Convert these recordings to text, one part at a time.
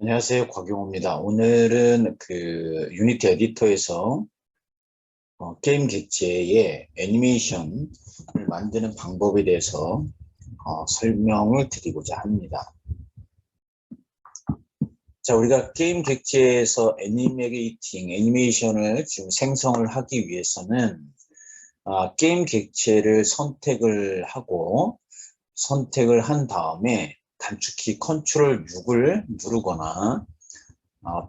안녕하세요. 곽용호입니다. 오늘은 유니티 에디터에서 게임 객체의 애니메이션을 만드는 방법에 대해서 설명을 드리고자 합니다. 자, 우리가 게임 객체에서 애니메이션을 지금 생성을 하기 위해서는 게임 객체를 선택을 한 다음에 단축키 컨트롤 6을 누르거나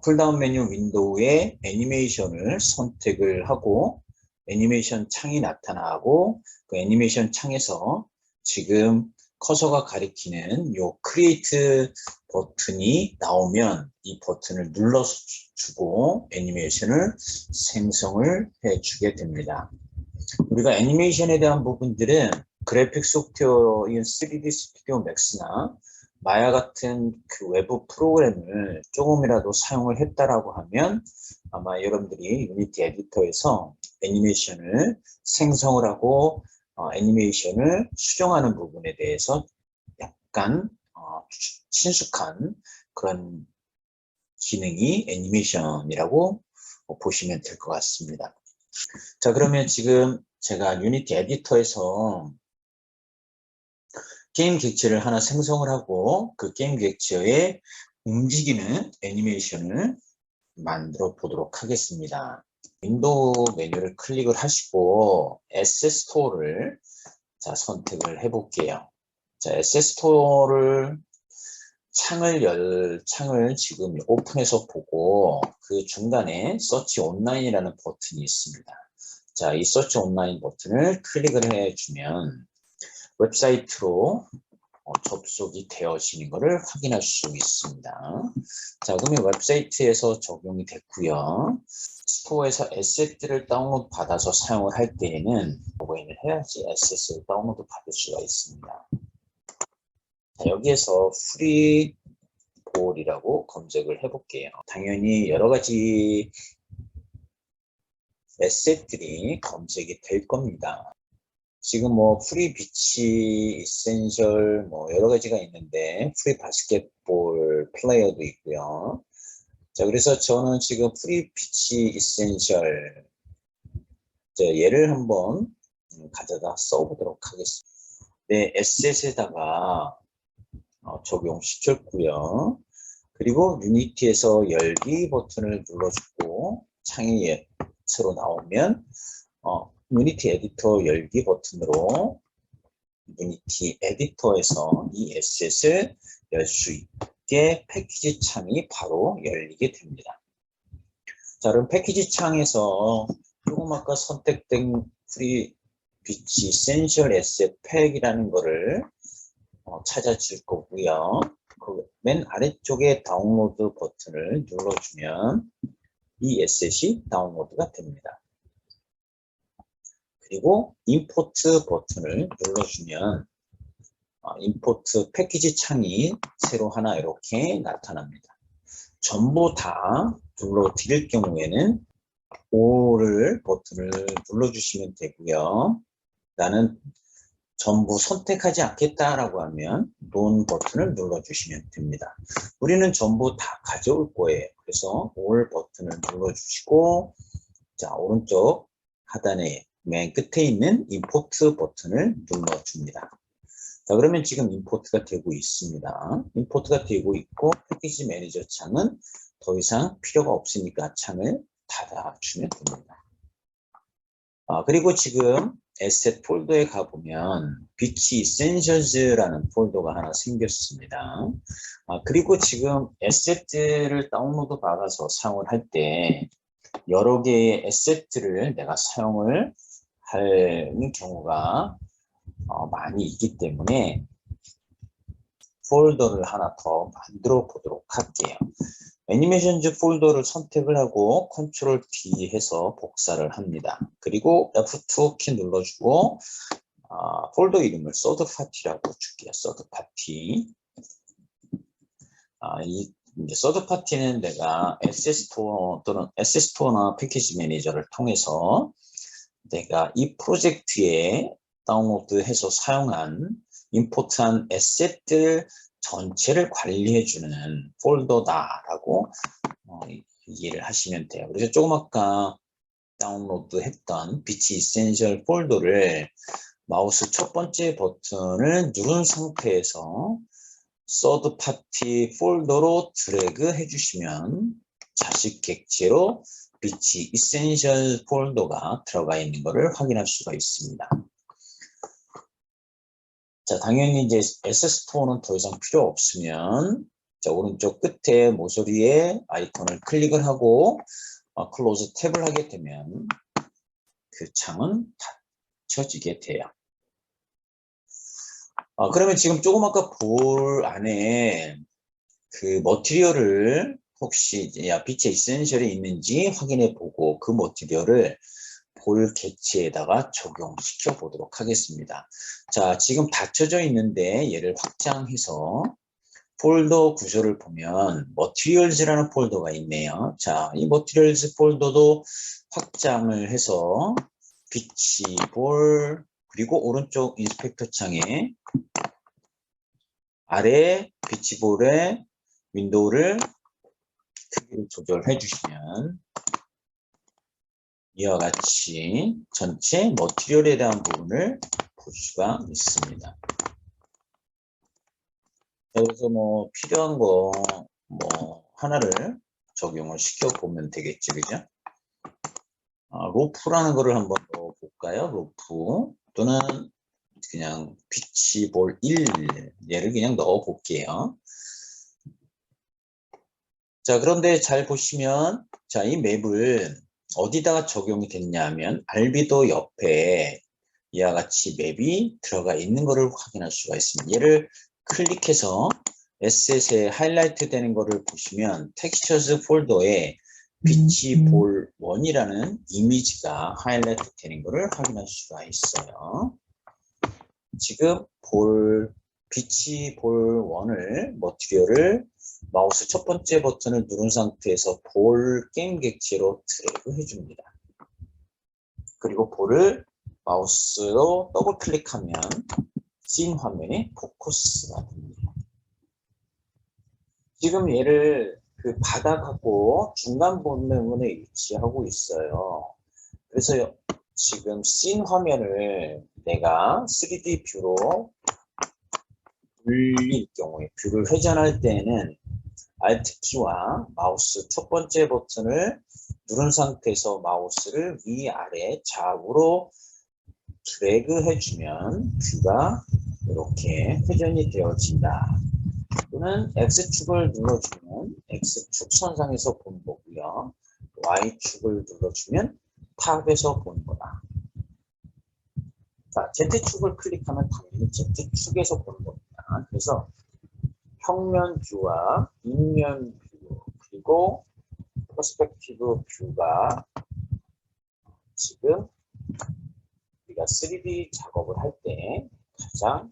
풀다운 메뉴 윈도우에 애니메이션을 선택을 하고 애니메이션 창이 나타나고 그 애니메이션 창에서 지금 커서가 가리키는 요 크리에이트 버튼이 나오면 이 버튼을 눌러주고 애니메이션을 생성을 해주게 됩니다. 우리가 애니메이션에 대한 부분들은 그래픽 소프트웨어인 3D 스튜디오 맥스나 마야 같은 그 외부 프로그램을 조금이라도 사용을 했다라고 하면 아마 여러분들이 유니티 에디터에서 애니메이션을 생성을 하고 애니메이션을 수정하는 부분에 대해서 약간 친숙한 그런 기능이 애니메이션이라고 보시면 될 것 같습니다. 자, 그러면 지금 제가 유니티 에디터에서 게임 객체를 하나 생성을 하고 그 게임 객체에 움직이는 애니메이션을 만들어 보도록 하겠습니다. 윈도우 메뉴를 클릭을 하시고 에셋 스토어를 선택을 해 볼게요. 자, 에셋 스토어를 창을 지금 오픈해서 보고 그 중간에 서치 온라인이라는 버튼이 있습니다. 자, 이 서치 온라인 버튼을 클릭을 해주면 웹사이트로 접속이 되어지는 것을 확인할 수 있습니다. 자, 그러면 웹사이트에서 적용이 됐고요. 스토어에서 에셋들을 다운로드 받아서 사용을 할 때에는 로그인을 해야지 에셋을 다운로드 받을 수가 있습니다. 자, 여기에서 프리볼이라고 검색을 해볼게요. 당연히 여러 가지 에셋들이 검색이 될 겁니다. 지금 뭐 프리 비치 이센셜 뭐 여러 가지가 있는데 프리 바스켓볼 플레이어도 있고요. 자, 그래서 저는 지금 프리 비치 이센셜 얘를 한번 가져다 써보도록 하겠습니다. 네, 에셋에다가 적용시켰고요. 그리고 유니티에서 열기 버튼을 눌러주고 창이 새로 나오면 유니티 에디터 열기 버튼으로 유니티 에디터에서 이 에셋을 열 수 있게 패키지 창이 바로 열리게 됩니다. 자, 그럼 패키지 창에서 조금 아까 선택된 프리 비치 이센셜 에셋 팩이라는 거를 찾아질 거고요. 그 맨 아래쪽에 다운로드 버튼을 눌러주면 이 에셋이 다운로드가 됩니다. 그리고 임포트 버튼을 눌러주면 임포트 패키지 창이 새로 하나 이렇게 나타납니다. 전부 다 눌러드릴 경우에는 All을 버튼을 눌러주시면 되고요. 나는 전부 선택하지 않겠다라고 하면 None 버튼을 눌러주시면 됩니다. 우리는 전부 다 가져올 거예요. 그래서 All 버튼을 눌러주시고 자, 오른쪽 하단에 맨 끝에 있는 임포트 버튼을 눌러줍니다. 자, 그러면 지금 임포트가 되고 있습니다. 임포트가 되고 있고 패키지 매니저 창은 더 이상 필요가 없으니까 창을 닫아주면 됩니다. 그리고 지금 에셋 폴더에 가보면 비치 이센셜즈라는 폴더가 하나 생겼습니다. 그리고 지금 에셋들을 다운로드 받아서 사용을 할 때 여러 개의 에셋들을 내가 사용을 하는 경우가 많이 있기 때문에 폴더를 하나 더 만들어 보도록 할게요. 애니메이션즈 폴더를 선택을 하고 컨트롤 D 해서 복사를 합니다. 그리고 F2 키 눌러주고 폴더 이름을 서드파티라고 줄게요. 서드파티. 이 서드파티는 내가 에셋스토어 또는 에셋스토어나 패키지 매니저를 통해서 내가 이 프로젝트에 다운로드해서 사용한 임포트한 에셋들 전체를 관리해주는 폴더다라고 이해를 하시면 돼요. 그래서 조금 아까 다운로드 했던 비치 이센셜 폴더를 마우스 첫 번째 버튼을 누른 상태에서 서드 파티 폴더로 드래그 해주시면 자식 객체로 비치 이센셜 폴더가 들어가 있는 것을 확인할 수가 있습니다. 자, 당연히 이제 SS토어는 더 이상 필요 없으면 자, 오른쪽 끝에 모서리에 아이콘을 클릭을 하고 클로즈 탭을 하게 되면 그 창은 닫혀지게 돼요. 그러면 지금 조금 아까 볼 안에 그 머티리얼을 혹시 빛의 이센셜이 있는지 확인해 보고 그 머티리얼을 볼 객체에다가 적용시켜 보도록 하겠습니다. 자, 지금 닫혀져 있는데 얘를 확장해서 폴더 구조를 보면 머티리얼즈라는 폴더가 있네요. 자, 이 머티리얼즈 폴더도 확장을 해서 빛이 볼 그리고 오른쪽 인스펙터 창에 아래 비치볼의 윈도우를 크기를 조절해 주시면 이와 같이 전체 머티리얼에 대한 부분을 볼 수가 있습니다. 그래서 뭐 필요한 거 뭐 하나를 적용을 시켜 보면 되겠지, 그죠? 로프라는 거를 한번 넣어 볼까요? 로프 또는 그냥 비치볼 1 얘를 그냥 넣어 볼게요. 자, 그런데 잘 보시면 자, 이 맵을 어디다가 적용이 됐냐 하면 알비도 옆에 이와 같이 맵이 들어가 있는 것을 확인할 수가 있습니다. 얘를 클릭해서 에셋에 하이라이트 되는 것을 보시면 텍스처즈 폴더에 비치볼 1이라는 이미지가 하이라이트 되는 것을 확인할 수가 있어요. 지금 비치볼 1을 머티리얼을 마우스 첫 번째 버튼을 누른 상태에서 볼 게임 객체로 드래그 해줍니다. 그리고 볼을 마우스로 더블 클릭하면 씬 화면에 포커스가 됩니다. 지금 얘를 그 바닥하고 중간 부분에 위치하고 있어요. 그래서 지금 씬 화면을 내가 3D 뷰로 돌릴 경우에 뷰를 회전할 때에는 Alt 키와 마우스 첫 번째 버튼을 누른 상태에서 마우스를 위아래 좌우로 드래그 해주면 뷰가 이렇게 회전이 되어진다. 또는 X축을 눌러주면 X축 선상에서 보는 거고요. Y축을 눌러주면 탑에서 보는 거다. 자, Z축을 클릭하면 당연히 Z축에서 보는 겁니다. 그래서 평면 뷰와 인면 뷰 그리고 퍼스펙티브 뷰가 지금 우리가 3D 작업을 할 때 가장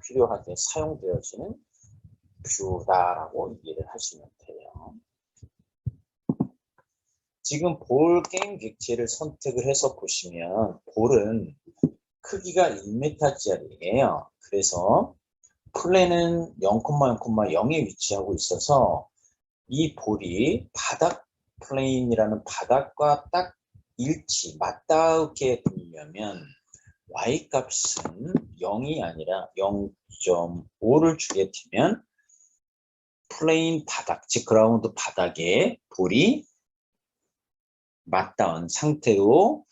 필요하게 사용되어지는 뷰다라고 이해를 하시면 돼요. 지금 볼 게임 객체를 선택을 해서 보시면 볼은 크기가 1m짜리예요. 그래서 플랜은 0,0,0에 위치하고 있어서 이 볼이 바닥 플레인이라는 바닥과 딱 맞닿게 되려면 y 값은 0이 아니라 0.5를 주게 되면 플레인 바닥, 즉 그라운드 바닥에 볼이 맞닿은 상태로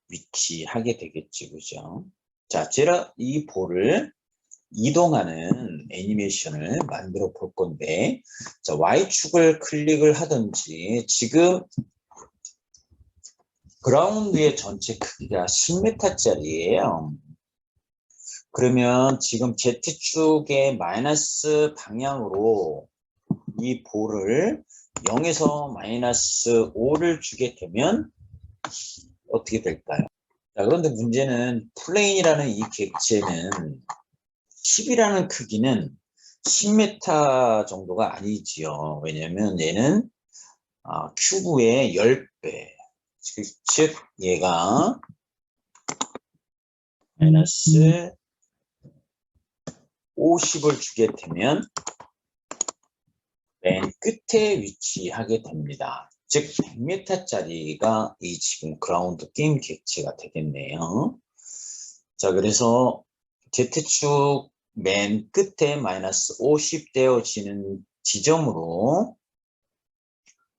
위치하게 되겠지, 그죠? 자, 제가 이 볼을 이동하는 애니메이션을 만들어 볼 건데, 자, Y축을 클릭을 하든지, 지금 그라운드의 전체 크기가 10m짜리예요. 그러면 지금 Z축의 마이너스 방향으로 이 볼을 0에서 마이너스 5를 주게 되면 어떻게 될까요? 자, 그런데 문제는 플레인이라는 이 객체는 10이라는 크기는 10m 정도가 아니지요. 왜냐면 얘는 큐브의 10배. 즉 얘가 마이너스 50을 주게 되면 맨 끝에 위치하게 됩니다. 즉 100m짜리가 이 지금 그라운드 게임 객체가 되겠네요. 자, 그래서 Z축 맨 끝에 마이너스 50 되어지는 지점으로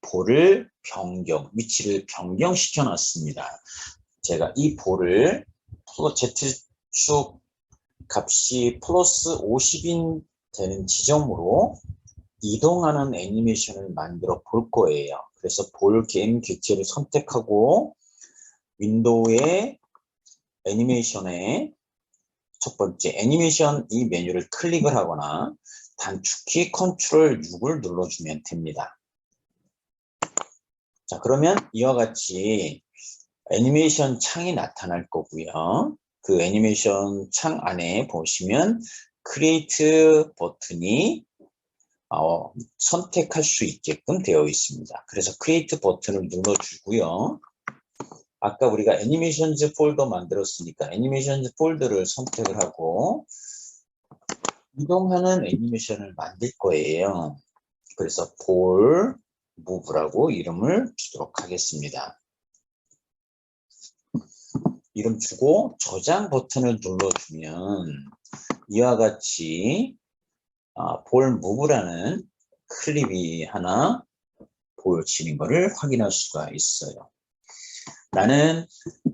볼을 위치를 변경시켜 놨습니다. 제가 이 볼을 Z축 값이 플러스 50인 되는 지점으로 이동하는 애니메이션을 만들어 볼 거예요. 그래서 볼 게임 객체를 선택하고 윈도우의 애니메이션에 첫 번째 애니메이션 이 메뉴를 클릭을 하거나 단축키 컨트롤 6을 눌러주면 됩니다. 자, 그러면 이와 같이 애니메이션 창이 나타날 거고요. 그 애니메이션 창 안에 보시면 크리에이트 버튼이 선택할 수 있게끔 되어 있습니다. 그래서 크리에이트 버튼을 눌러주고요. 아까 우리가 애니메이션즈 폴더 만들었으니까 애니메이션즈 폴더를 선택을 하고 이동하는 애니메이션을 만들 거예요. 그래서 볼 무브라고 이름을 주도록 하겠습니다. 이름 주고 저장 버튼을 눌러주면 이와 같이 볼 무브라는 클립이 하나 보여지는 것을 확인할 수가 있어요. 나는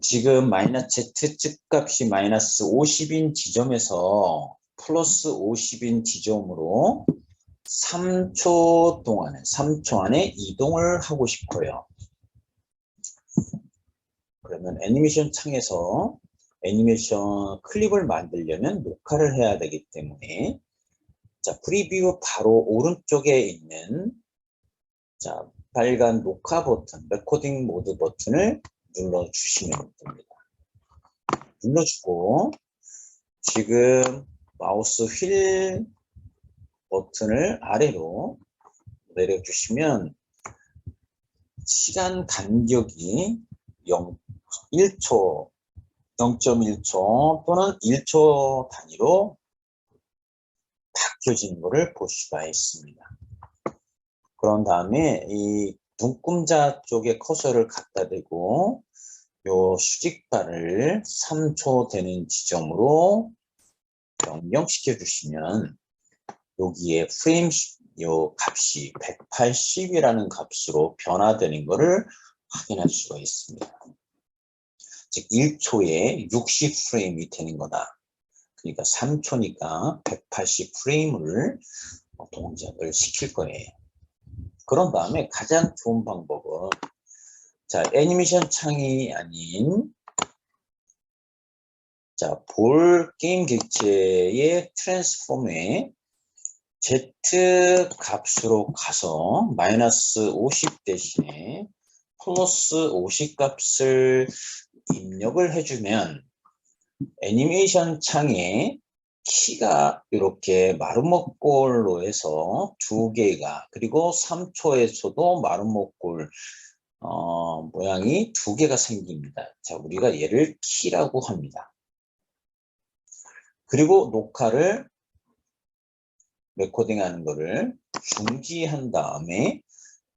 지금 Z축 값이 마이너스 50인 지점에서 플러스 50인 지점으로 3초 동안에 3초 안에 이동을 하고 싶어요. 그러면 애니메이션 창에서 애니메이션 클립을 만들려면 녹화를 해야 되기 때문에 자, 프리뷰 바로 오른쪽에 있는 자, 빨간 녹화 버튼, 레코딩 모드 버튼을 눌러주시면 됩니다. 눌러주고 지금 마우스 휠 버튼을 아래로 내려주시면 시간 간격이 1초, 0.1초 또는 1초 단위로 바뀌어지는 것을 볼 수가 있습니다. 그런 다음에 이 눈금자 쪽에 커서를 갖다 대고 요 수직발을 3초 되는 지점으로 변경시켜 주시면 여기에 프레임 요 값이 180이라는 값으로 변화되는 것을 확인할 수가 있습니다. 즉 1초에 60 프레임이 되는 거다. 그러니까 3초니까 180 프레임을 동작을 시킬 거예요. 그런 다음에 가장 좋은 방법은 자, 애니메이션 창이 아닌 자, 볼 게임 객체의 트랜스폼에 Z 값으로 가서 마이너스 50 대신에 플러스 50 값을 입력을 해주면 애니메이션 창에 키가 이렇게 마름모꼴로 해서 2개가 그리고 3초에서도 마름모꼴 모양이 2개가 생깁니다. 자, 우리가 얘를 키라고 합니다. 그리고 녹화를 레코딩하는 거를 중지한 다음에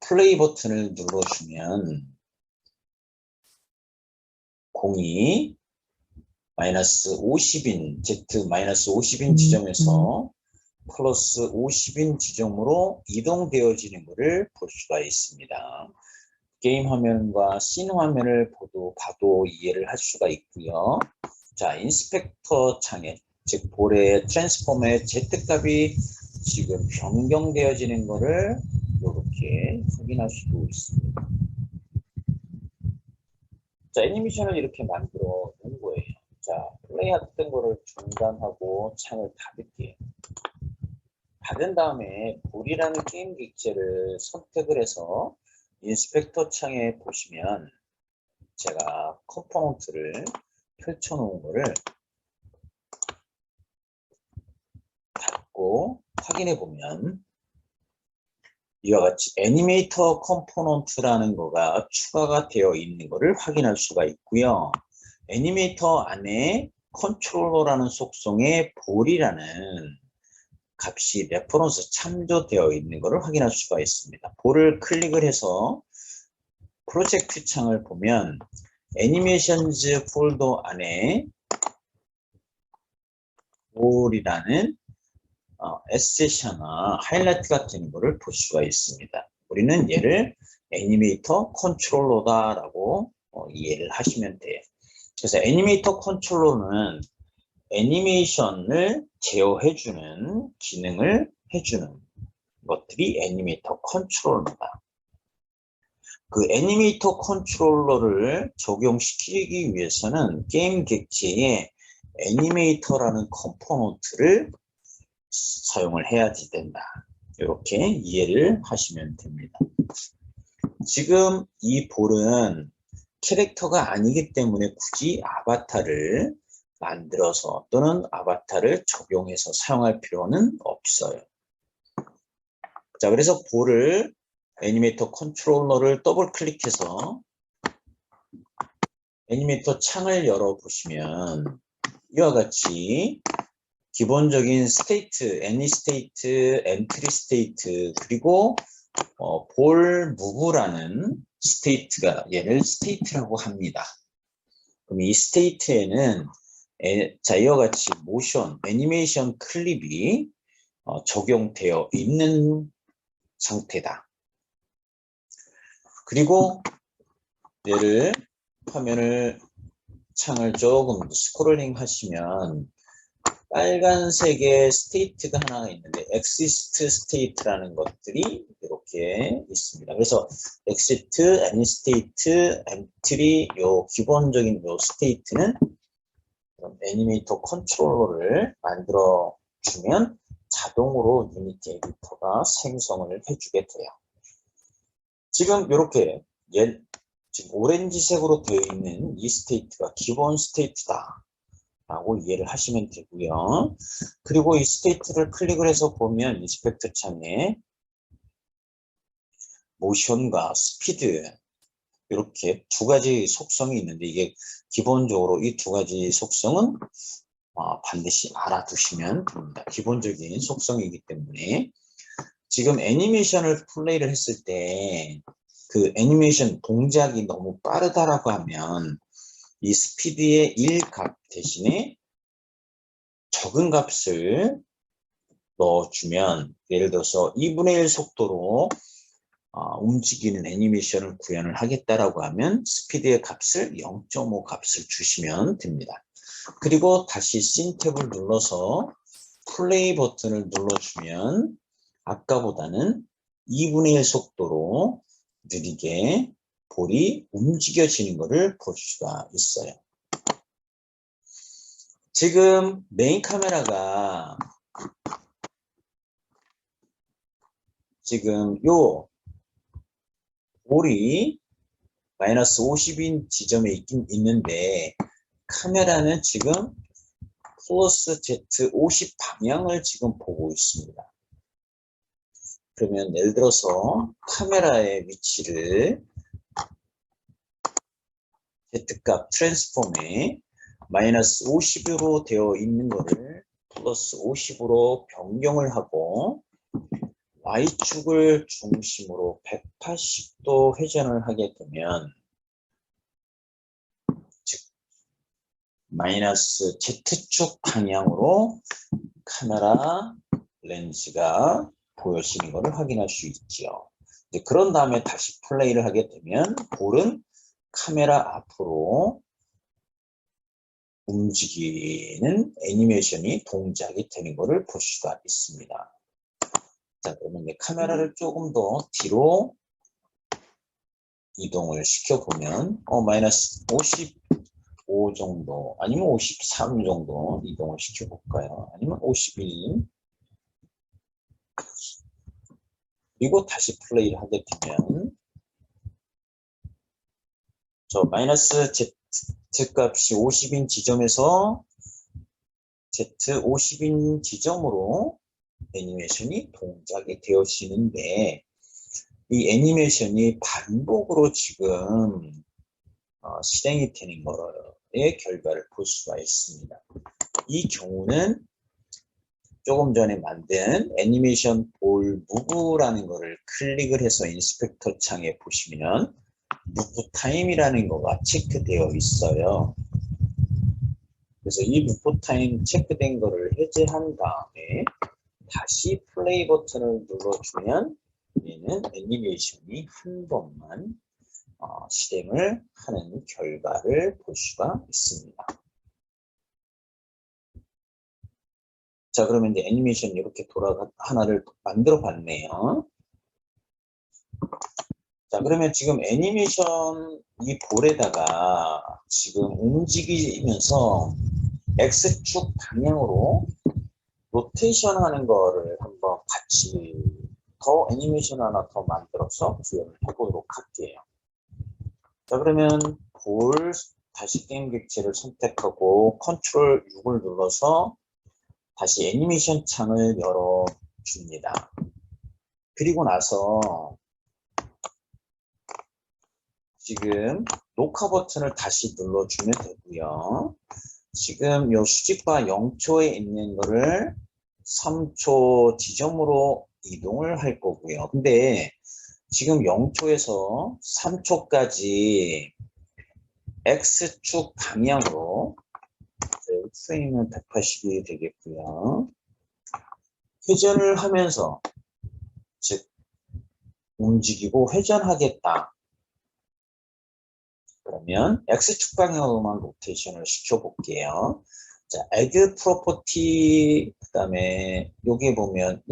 플레이 버튼을 눌러주면 공이 마이너스 50인 Z 마이너스 50인 지점에서 플러스 50인 지점으로 이동되어지는 것을 볼 수가 있습니다. 게임 화면과 씬 화면을 봐도 이해를 할 수가 있고요. 자, 인스펙터 창에 즉 볼의 트랜스폼의 Z값이 지금 변경되어지는 것을 이렇게 확인할 수도 있습니다. 자, 애니메이션을 이렇게 만들어 놓은 거예요. 자, 플레이했던 거를 중단하고 창을 닫을게요. 닫은 다음에 볼이라는 게임 객체를 선택을 해서 인스펙터 창에 보시면 제가 컴포넌트를 펼쳐 놓은 거를 닫고 확인해 보면 이와 같이 애니메이터 컴포넌트라는 거가 추가가 되어 있는 것을 확인할 수가 있고요. 애니메이터 안에 컨트롤러라는 속성의 볼이라는 값이 레퍼런스 참조되어 있는 것을 확인할 수가 있습니다. 볼을 클릭을 해서 프로젝트 창을 보면 애니메이션즈 폴더 안에 볼이라는 에셋이 하나 하이라이트가 되는 것을 볼 수가 있습니다. 우리는 얘를 애니메이터 컨트롤러다라고 이해를 하시면 돼요. 그래서 애니메이터 컨트롤러는 애니메이션을 제어해주는 기능을 해주는 것들이 애니메이터 컨트롤러다. 그 애니메이터 컨트롤러를 적용시키기 위해서는 게임 객체에 애니메이터라는 컴포넌트를 사용을 해야 된다. 이렇게 이해를 하시면 됩니다. 지금 이 볼은 캐릭터가 아니기 때문에 굳이 아바타를 만들어서 또는 아바타를 적용해서 사용할 필요는 없어요. 자, 그래서 볼을 애니메이터 컨트롤러를 더블 클릭해서 애니메이터 창을 열어 보시면 이와 같이 기본적인 스테이트, 애니 스테이트, 엔트리 스테이트, 그리고 볼 무브라는 스테이트가 얘를 스테이트라고 합니다. 그럼 이 스테이트에는 자, 이와 같이 모션, 애니메이션 클립이 적용되어 있는 상태다. 그리고 얘를 화면을 창을 조금 스크롤링 하시면 빨간색의 스테이트가 하나 있는데 exist state라는 것들이 이렇게 있습니다. 그래서 exist, any state, entry 요 기본적인 요 스테이트는 애니메이터 컨트롤러를 만들어 주면 자동으로 유니티 에디터가 생성을 해주게 돼요. 지금 이렇게 지금 오렌지색으로 되어 있는 이 스테이트가 기본 스테이트다 라고 이해를 하시면 되고요. 그리고 이 스테이트를 클릭을 해서 보면 인스펙터 창에 모션과 스피드 이렇게 두 가지 속성이 있는데 이게 기본적으로 이 두 가지 속성은 반드시 알아두시면 됩니다. 기본적인 속성이기 때문에 지금 애니메이션을 플레이를 했을 때 그 애니메이션 동작이 너무 빠르다라고 하면 이 스피드의 1값 대신에 적은 값을 넣어주면 예를 들어서 2분의 1 속도로 움직이는 애니메이션을 구현을 하겠다라고 하면 스피드의 값을 0.5 값을 주시면 됩니다. 그리고 다시 씬 탭을 눌러서 플레이 버튼을 눌러주면 아까보다는 2분의 1 속도로 느리게 볼이 움직여지는 것을 볼 수가 있어요. 지금 메인 카메라가 지금 요 볼이 마이너스 50인 지점에 있긴 있는데 카메라는 지금 플러스 Z 50 방향을 지금 보고 있습니다. 그러면 예를 들어서 카메라의 위치를 Z값 트랜스폼에 마이너스 50으로 되어 있는 것을 플러스 50으로 변경을 하고 Y축을 중심으로 180도 회전을 하게 되면 즉 마이너스 Z축 방향으로 카메라 렌즈가 보여지는 것을 확인할 수 있죠. 그런 다음에 다시 플레이를 하게 되면 볼은 카메라 앞으로 움직이는 애니메이션이 동작이 되는 것을 볼 수가 있습니다. 자, 그러면 카메라를 조금 더 뒤로 이동을 시켜보면 마이너스 55 정도 아니면 53 정도 이동을 시켜볼까요? 아니면 51 그리고 다시 플레이를 하게 되면 저 마이너스 Z 값이 50인 지점에서 Z 50인 지점으로 애니메이션이 동작이 되어지는데 이 애니메이션이 반복으로 지금 실행이 되는 거의 결과를 볼 수가 있습니다. 이 경우는 조금 전에 만든 애니메이션 볼 무브라는 거를 클릭을 해서 인스펙터 창에 보시면 무브 타임이라는 거가 체크되어 있어요. 그래서 이 무브 타임 체크된 거를 해제한 다음에 다시 플레이 버튼을 눌러주면 얘는 애니메이션이 한 번만 실행을 하는 결과를 볼 수가 있습니다. 자, 그러면 이제 애니메이션 이렇게 하나를 만들어 봤네요. 자, 그러면 지금 애니메이션 이 볼에다가 지금 움직이면서 X축 방향으로 로테이션 하는 거를 한번 같이 더 애니메이션 하나 더 만들어서 구현을 해보도록 할게요. 자, 그러면 볼 다시 게임 객체를 선택하고 컨트롤 6을 눌러서 다시 애니메이션 창을 열어줍니다. 그리고 나서 지금 녹화 버튼을 다시 눌러주면 되고요. 지금 이 수직바 0초에 있는 거를 3초 지점으로 이동을 할 거고요. 근데 지금 0초에서 3초까지 X축 방향으로 프레임은 180이 되겠고요. 회전을 하면서 즉 움직이고 회전하겠다. 그러면 X축 방향으로만 로테이션을 시켜볼게요. 자, add property, 그 다음에 여기 보면,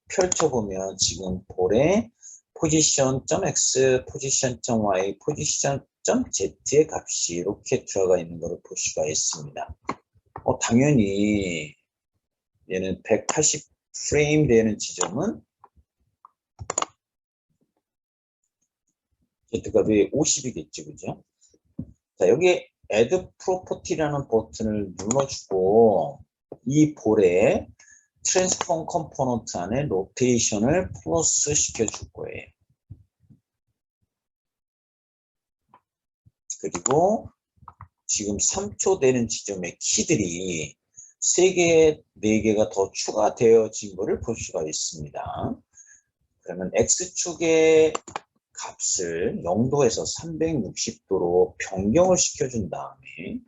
펼쳐보면 지금 볼에 position.x, position.y, position.z의 값이 이렇게 들어가 있는 것을 볼 수가 있습니다. 당연히 얘는 180 프레임 되는 지점은 Z값이 50이겠죠, 그죠? 자, 여기 add property라는 버튼을 눌러주고 이 볼에 transform component 안에 로테이션을 플러스 시켜줄 거예요. 그리고 지금 3초 되는 지점의 키들이 3개, 4개가 더 추가되어진 것을 볼 수가 있습니다. 그러면 X축의 값을 0도에서 360도로 변경을 시켜준 다음에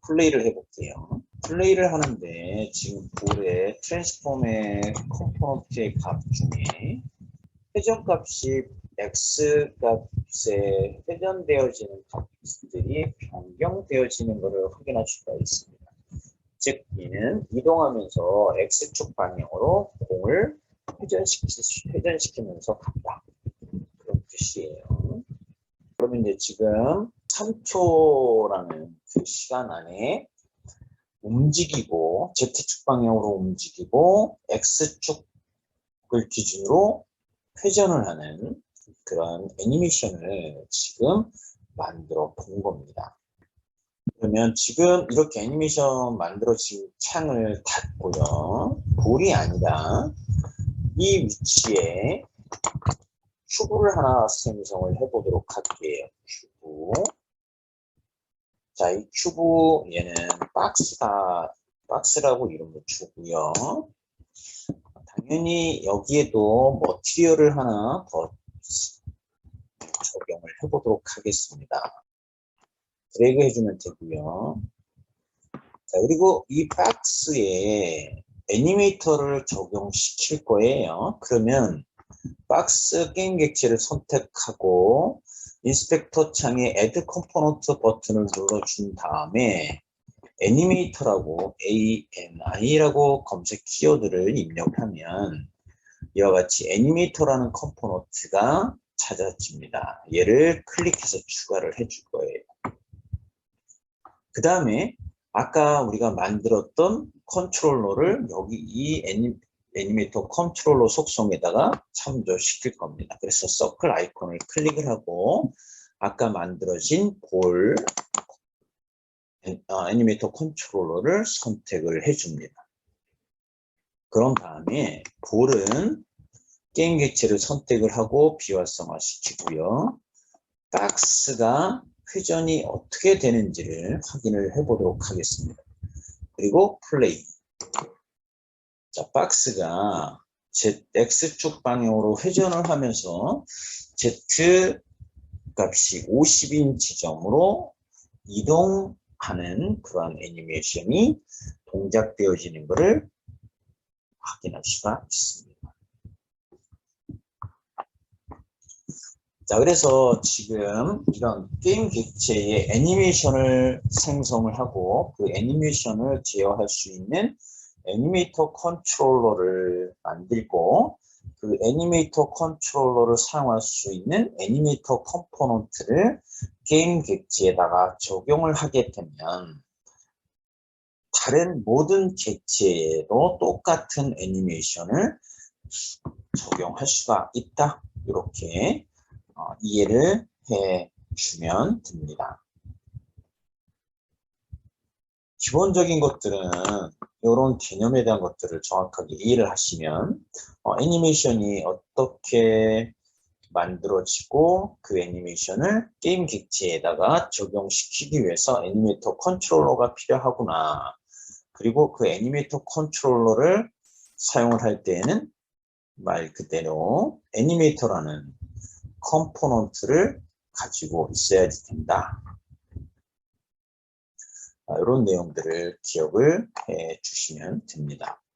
플레이를 해볼게요. 플레이를 하는데 지금 볼의 트랜스폼의 컴포넌트의 값 중에 회전값이 X값에 회전되어지는 값들이 변경되어지는 것을 확인할 수가 있습니다. 즉, 이는 이동하면서 X축 방향으로 공을 회전시키면서 간다. 그런 뜻이에요. 그러면 이제 지금 3초라는 그 시간 안에 움직이고, Z축 방향으로 움직이고, X축을 기준으로 회전을 하는 그런 애니메이션을 지금 만들어 본 겁니다. 그러면 지금 이렇게 애니메이션 만들어진 창을 닫고요. 볼이 아니라 이 위치에 큐브를 하나 생성을 해보도록 할게요. 큐브. 자, 이 큐브 얘는 박스라고 이름을 주고요. 당연히 여기에도 머티리얼을 하나 더 적용을 해보도록 하겠습니다. 드래그 해주면 되고요. 자, 그리고 이 박스에 애니메이터를 적용시킬 거예요. 그러면 박스 게임 객체를 선택하고 인스펙터 창에 Add Component 버튼을 눌러준 다음에 애니메이터라고 ANI라고 검색 키워드를 입력하면 이와 같이 애니메이터라는 컴포넌트가 찾아집니다. 얘를 클릭해서 추가를 해줄 거예요. 그 다음에 아까 우리가 만들었던 컨트롤러를 여기 이 애니메이터 컨트롤러 속성에다가 참조시킬 겁니다. 그래서 서클 아이콘을 클릭을 하고 아까 만들어진 볼 애니메이터 컨트롤러를 선택을 해줍니다. 그런 다음에 볼은 게임 객체를 선택을 하고 비활성화 시키고요. 박스가 회전이 어떻게 되는지를 확인을 해보도록 하겠습니다. 그리고 플레이. 자, 박스가 X축 방향으로 회전을 하면서 Z 값이 50인 지점으로 이동하는 그러한 애니메이션이 동작되어지는 것을 확인할 수가 있습니다. 자, 그래서 지금 이런 게임 객체의 애니메이션을 생성을 하고 그 애니메이션을 제어할 수 있는 애니메이터 컨트롤러를 만들고 그 애니메이터 컨트롤러를 사용할 수 있는 애니메이터 컴포넌트를 게임 객체에다가 적용을 하게 되면 다른 모든 객체에도 똑같은 애니메이션을 적용할 수가 있다. 이렇게 이해를 해주면 됩니다. 기본적인 것들은 이런 개념에 대한 것들을 정확하게 이해를 하시면 애니메이션이 어떻게 만들어지고 그 애니메이션을 게임 객체에다가 적용시키기 위해서 애니메이터 컨트롤러가 필요하구나. 그리고 그 애니메이터 컨트롤러를 사용을 할 때에는 말 그대로 애니메이터라는 컴포넌트를 가지고 있어야 된다. 이런 내용들을 기억을 해 주시면 됩니다.